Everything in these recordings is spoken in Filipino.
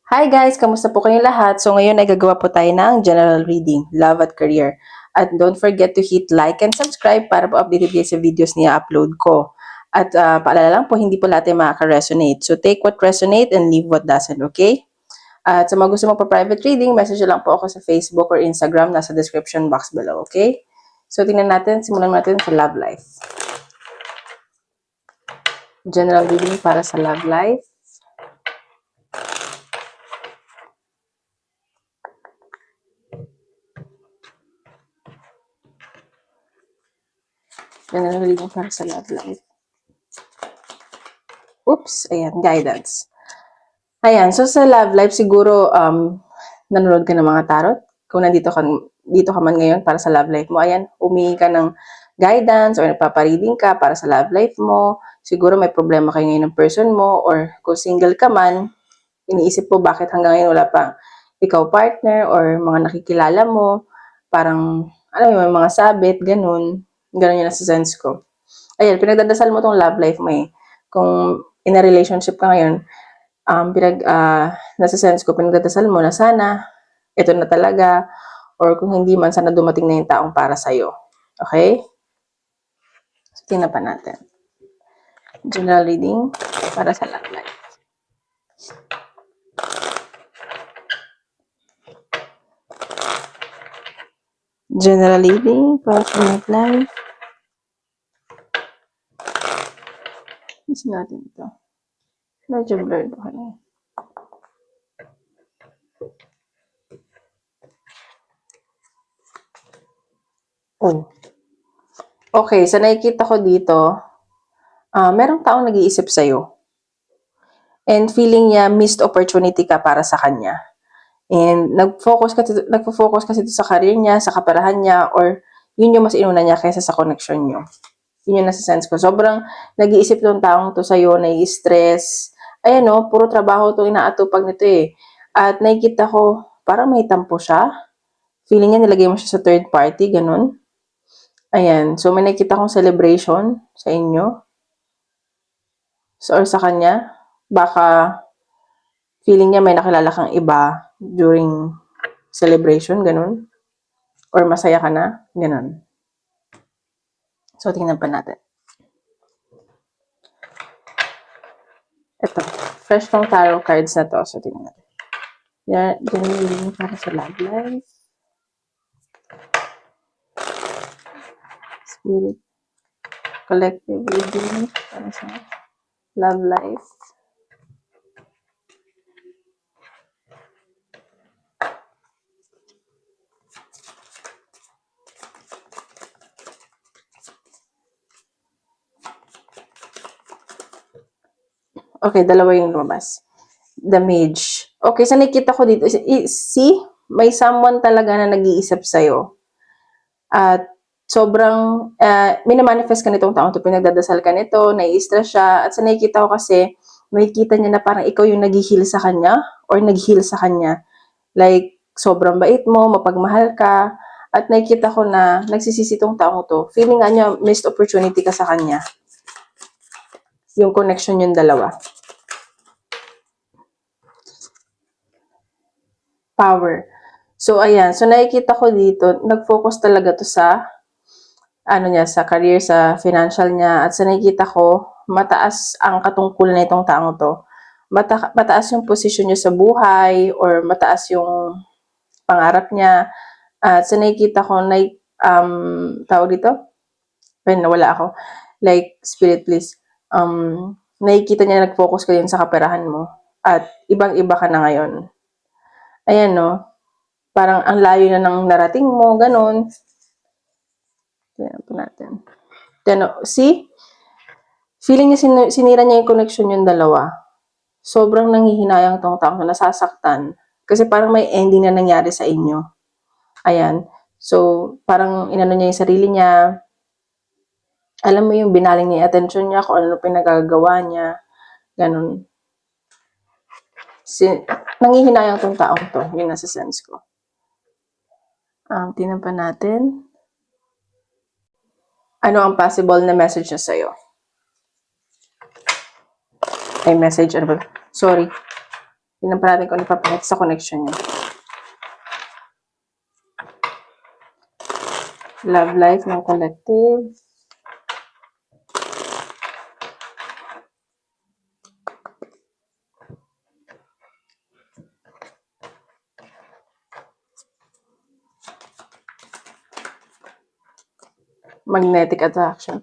Hi guys! Kamusta po kayong lahat? So ngayon ay gagawa po tayo ng general reading, love at career. At don't forget to hit like and subscribe para po updated kayo sa videos niya upload ko. At paalala lang po, hindi po lahat ay makaka-resonate. So take what resonate and leave what doesn't, okay? At sa mga gusto mo pa private reading, message lang po ako sa Facebook or Instagram, nasa description box below, okay? So tingnan natin, simulan natin sa love life. General reading para sa love life. General reading para sa love life. Oops, ayan, guidance. Ayan, so sa love life, siguro nanonood ka ng mga tarot. Kung dito ka man ngayon para sa love life mo, ayan, humingi ka ng guidance or nagpapareading ka para sa love life mo. Siguro may problema kayo ngayon ng person mo or kung single ka man, iniisip po bakit hanggang ngayon wala pa ikaw partner or mga nakikilala mo. Parang, alam mo, may mga sabit, ganun. Ganun yung nasa sense ko. Ayan, pinagdadasal mo tong love life mo eh. Kung in a relationship ka ngayon, nasa sense ko, pinagdadasal mo na sana, ito na talaga, or kung hindi man, sana dumating na yung taong para sa'yo. Okay? So, tingnan pa natin. General reading para sa love life. General reading para sa love life. Is natin ito. Medyo blurred ako na. Oh. Okay, so nakikita ko dito, merong taong nag-iisip sa'yo. And feeling niya missed opportunity ka para sa kanya. And nagfo-focus kasi ito sa career niya, sa kaperahan niya, or yun yung mas inuna niya kaysa sa connection niyo. Yun yung nasa sense ko. Sobrang nag-iisip tong taong to sa'yo, nai-stress. Ayan o, puro trabaho itong inaatupag nito eh. At nakikita ko, parang may tampo siya. Feeling niya nilagay mo siya sa third party, ganun. Ayan. So, may nakikita kong celebration sa inyo. So, or sa kanya. Baka feeling niya may nakilala kang iba during celebration, ganun. Or masaya ka na, ganun. So, tingnan pa natin. Ito. Fresh from tarot cards na to. So, tingnan natin. Yan yung para sa love life. Spirit. Collective reading para sa love life. Okay, dalawa yung lumabas. The Mage. Okay, so nakikita ko dito. See? May someone talaga na nag-iisip sa'yo. At sobrang, minamanifest ka nitong taong to, pinagdadasal ka nito, nai-stress siya. At sa nakikita ko kasi, makikita niya na parang ikaw yung nag-heal sa kanya or nag-heal sa kanya. Like, sobrang bait mo, mapagmahal ka. At nakikita ko na nagsisisi tong taong to. Feeling nga niya, missed opportunity ka sa kanya. Yung connection yung dalawa. Power. So, ayan. So, nakikita ko dito, nag-focus talaga to sa, sa career, sa financial niya. At sa nakikita ko, mataas ang katungkulan na itong taong to. Mataas yung posisyon niya sa buhay, or mataas yung pangarap niya. At sa nakikita ko, tawag dito? Nawala ako. Like, spirit please. Nakikita niya nag-focus ka din sa kaperahan mo. At ibang-iba ka na ngayon. Ayan, no? Parang ang layo na ng narating mo, ganun. Tignan po natin. Then, see? Feeling niya sinira niya yung connection yung dalawa. Sobrang nanghihinayang tong taong na nasasaktan. Kasi parang may ending na nangyari sa inyo. Ayan. So, parang inano niya yung sarili niya. Alam mo yung binaling niya yung attention niya, kung ano pinagagawa niya. Ganun. Nanghihinayang tong taong to. Yun nasa sense ko. Tingnan pa natin. Ano ang possible na message niya sa'yo? Ay, message. Ano ba? Sorry. Tingnan pa natin kung ano papakita sa connection niya. Love life ng collective. Magnetic attraction.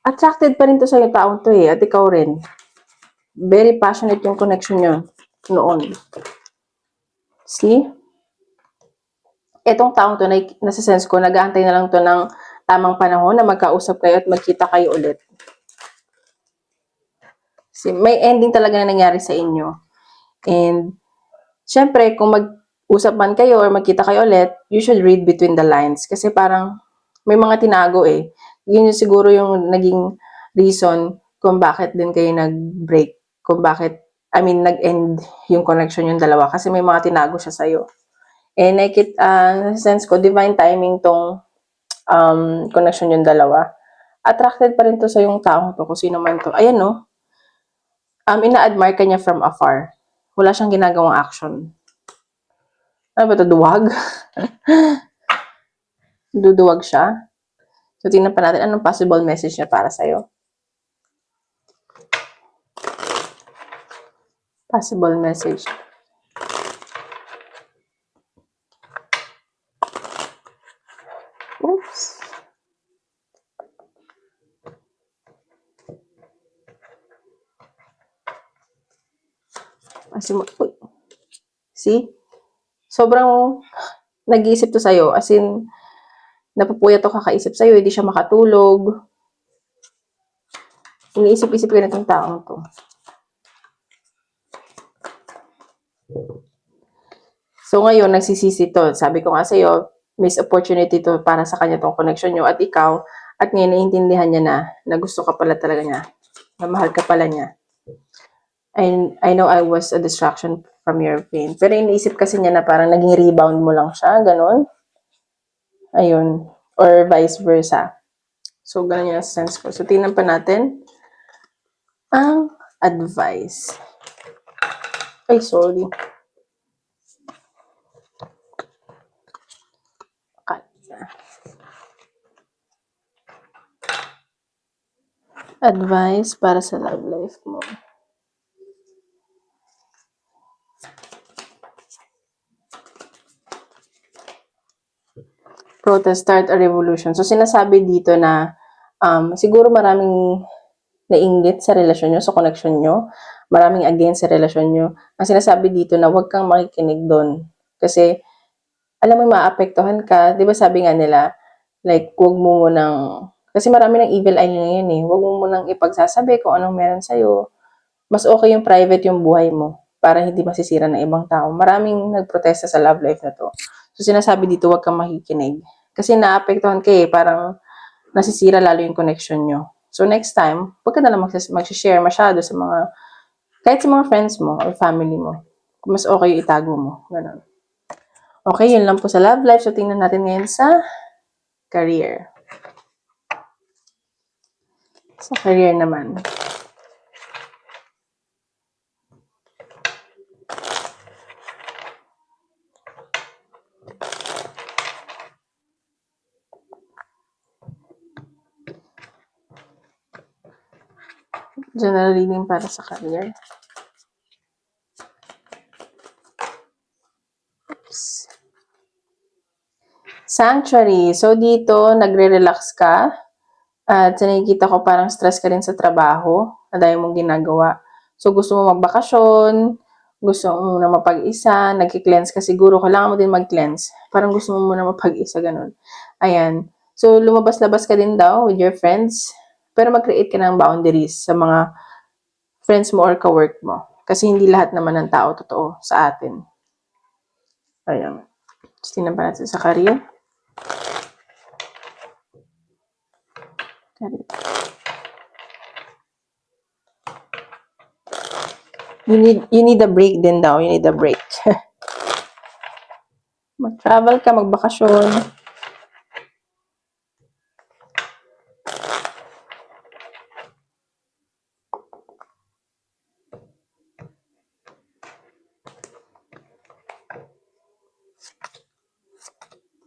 Attracted pa rin to sa yung taong to eh, at ikaw rin. Very passionate yung connection nyo noon. See? Etong taong to, nasa-sense ko, nag-aantay na lang to ng tamang panahon na magkausap kayo at magkita kayo ulit. See, may ending talaga na nangyari sa inyo. And, syempre, kung mag-usap man kayo or magkita kayo ulit, you should read between the lines. Kasi parang, may mga tinago eh. Yun yung siguro yung naging reason kung bakit din kayo nag-break. Kung bakit, nag-end yung connection yung dalawa. Kasi may mga tinago siya sa'yo. And sense ko, divine timing tong connection yung dalawa. Attracted pa rin to sa yung taong to, kung sino man to. Ayan no, ina-admire ka niya from afar. Wala siyang ginagawang action. Ano ba to, duwag? Duduwag siya. So, tingnan pa natin anong possible message niya para sa'yo. Possible message. Oops. See? Sobrang nag-iisip to sa'yo. As in, napupuyat to kakaisip sa'yo. Hindi siya makatulog. Iniisip-isip ka na itong taong to. So, ngayon, nagsisisi to. Sabi ko nga sa'yo, miss opportunity to para sa kanya tong connection nyo at ikaw. At ngayon, naiintindihan niya na gusto ka pala talaga niya. Na mahal ka pala niya. And I know I was a distraction from your pain. Pero iniisip kasi niya na parang naging rebound mo lang siya. Ganon. Ayun. Or vice versa. So, ganun yung sense ko. So, tingnan pa natin ang advice. Ay, sorry. Advice para sa love life mo. Protest, start a revolution. So, sinasabi dito na siguro maraming nainggit sa relasyon nyo, sa connection nyo. Maraming against sa relasyon nyo. Ang sinasabi dito na huwag kang makikinig doon. Kasi, alam mo, maapektuhan ka. Di ba sabi nga nila, like, huwag mo munang, kasi marami ng evil eye ngayon eh. Huwag mo munang ipagsasabi kung anong meron sa'yo. Mas okay yung private yung buhay mo para hindi masisira ng ibang tao. Maraming nagprotesta sa love life na to. So, sinasabi dito, huwag kang makikinig. Kasi naapektuhan ka eh, parang nasisira lalo yung connection nyo. So, next time, huwag ka na lang mag-share masyado sa mga, kahit sa mga friends mo or family mo. Mas okay itago mo. Ganun. Okay, yun lang po sa love life. So, tingnan natin ngayon sa career. Sa career naman. General reading para sa career. Oops. Sanctuary. So, dito, nagre-relax ka. At nakikita ko parang stress ka rin sa trabaho. Na dahil mong ginagawa. So, gusto mo magbakasyon. Gusto mo na mapag-isa. Nagki-cleanse ka siguro. Kailangan mo din mag-cleanse. Parang gusto mo muna mapag-isa, ganun. Ayan. So, lumabas-labas ka din daw with your friends. Pero mag-create ka ng boundaries sa mga friends mo or ka-work mo. Kasi hindi lahat naman ng tao totoo sa atin. Ayan. So, tingnan pa natin sa career. You need a break din daw. You need a break. Mag-travel ka, magbakasyon.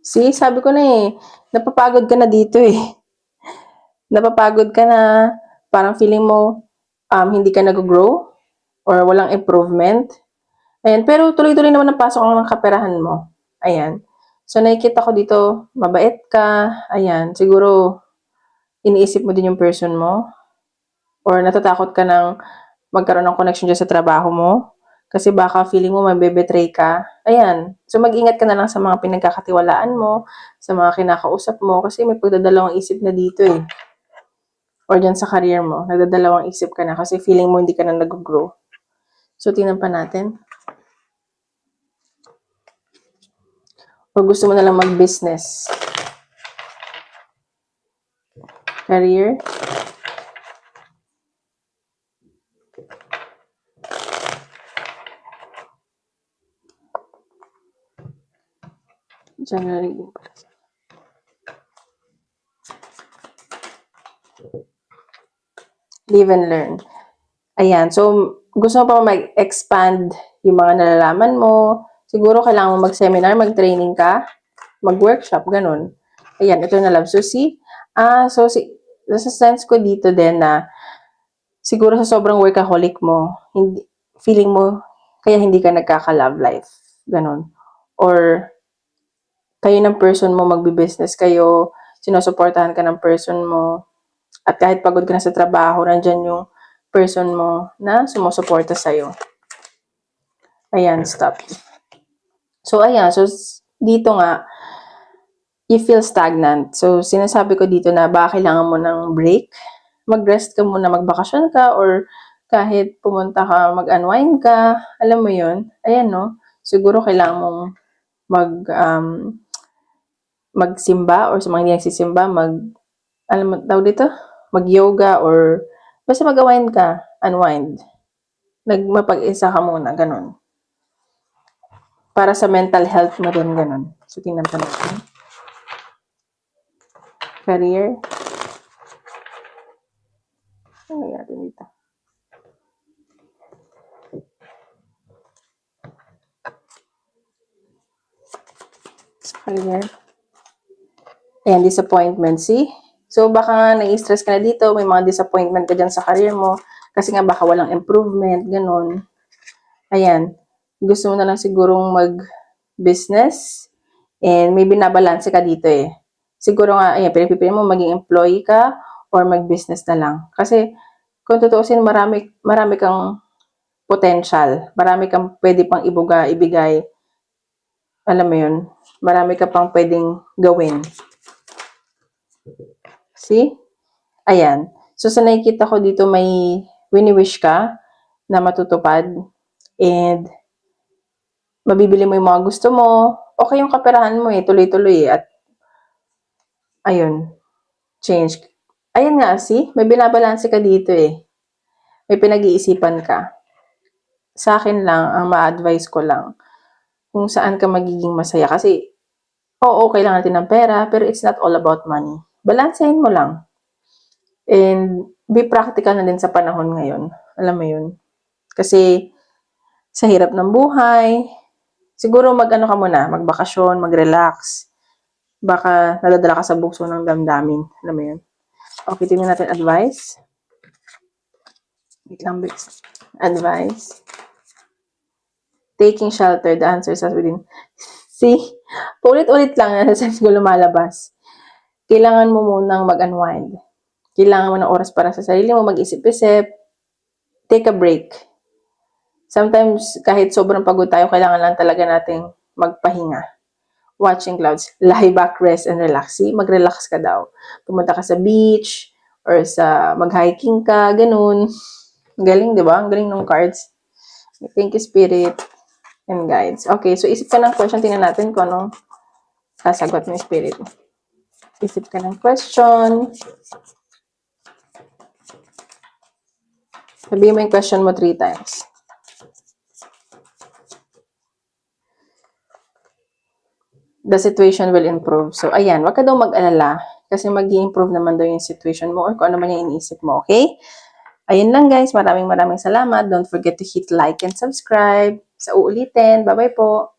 See, sabi ko na eh, napapagod ka na dito eh. Napapagod ka na, parang feeling mo hindi ka nag-grow or walang improvement. Ayan, pero tuloy-tuloy naman ang pasok ng kaperahan mo. Ayan. So, nakikita ko dito, mabait ka. Ayan, siguro, iniisip mo din yung person mo. Or natatakot ka ng magkaroon ng connection dyan sa trabaho mo. Kasi baka feeling mo mabebetray ka. Ayan. So, mag-ingat ka na lang sa mga pinagkakatiwalaan mo, sa mga kinakausap mo, kasi may pagdadalawang isip na dito eh. Or dyan sa career mo, nagdadalawang isip ka na kasi feeling mo hindi ka na nag-grow. So, tingnan pa natin. O gusto mo na lang mag-business. Career. January. Live and learn. Ayan. So, gusto mo pa mag-expand yung mga nalalaman mo. Siguro kailangan mo mag-seminar, mag-training ka, mag-workshop, ganun. Ayan, ito na lang. So, sa sense ko dito din na siguro sa sobrang workaholic mo, feeling mo, kaya hindi ka nagkaka-love life. Ganun. Or, kayo ng person mo, magbi-business kayo, sinusuportahan ka ng person mo, at kahit pagod ka na sa trabaho, nandyan yung person mo na sumusuporta sa'yo. Ayan, stop. So, ayan. So, dito nga, you feel stagnant. So, sinasabi ko dito na baka kailangan mo ng break. Mag-rest ka muna, magbakasyon ka, or kahit pumunta ka, mag-unwind ka. Alam mo yun? Ayan, no? Siguro kailangan mong magsimba, or sa mga hindi nagsisimba, alam mo, tawag dito? Mag-yoga, or basta mag-unwind ka, unwind. Mapag-isa ka muna, ganun. Para sa mental health mo din, ganun. So, tingnan pa natin. Career. Ano natin dito? Career. Ayan, disappointment. See? So, baka nai-stress ka na dito, may mga disappointment ka dyan sa career mo, kasi nga baka walang improvement, ganun. Ayan. Gusto mo na lang sigurong mag-business, and may binabalanse ka dito eh. Siguro nga, ayan, pinipili mo maging employee ka, or mag-business na lang. Kasi, kung tutuusin, marami kang potential. Marami kang pwede pang ibigay. Alam mo yun? Marami ka pang pwedeng gawin. See? Ayan. So, sa nakikita ko dito, may wini-wish ka na matutupad. And, mabibili mo yung mga gusto mo. Okay yung kaperahan mo eh. Tuloy-tuloy eh. At, ayun. Change. Ayan nga, see? May binabalanse ka dito eh. May pinag-iisipan ka. Sa akin lang, ang ma-advise ko lang, kung saan ka magiging masaya. Kasi, oo, kailangan natin ng pera, pero it's not all about money. Balansehin mo lang. And be practical na din sa panahon ngayon. Alam mo yun? Kasi sa hirap ng buhay, siguro mag-ano ka muna, magbakasyon, mag-relax. Baka nadadala ka sa bukso ng damdamin. Alam mo yun? Okay, tingnan natin advice. Wait lang, Bix. Advice. Taking shelter, the answer is within. See? Paulit-ulit lang na sa ko lumalabas. Kailangan mo munang mag-unwind. Kailangan mo ng oras para sa sarili mo, mag-isip-isip. Take a break. Sometimes, kahit sobrang pagod tayo, kailangan lang talaga nating magpahinga. Watching clouds. Lie back, rest, and relax. See? Mag-relax ka daw. Pumunta ka sa beach, or mag-hiking ka, ganun. Galing, di ba? Ang galing ng cards. Thank you, Spirit and guides. Okay, so isip ka ng question. Tingnan natin kung anong sasagot ng Spirit. Isip ka ng question. Sabihin mo yung question mo 3 times. The situation will improve. So, ayan, wag ka daw mag-alala kasi mag-i-improve naman daw yung situation mo or kung ano man yung iniisip mo, okay? Ayun lang guys, maraming salamat. Don't forget to hit like and subscribe. Sa uulitin. Bye-bye po.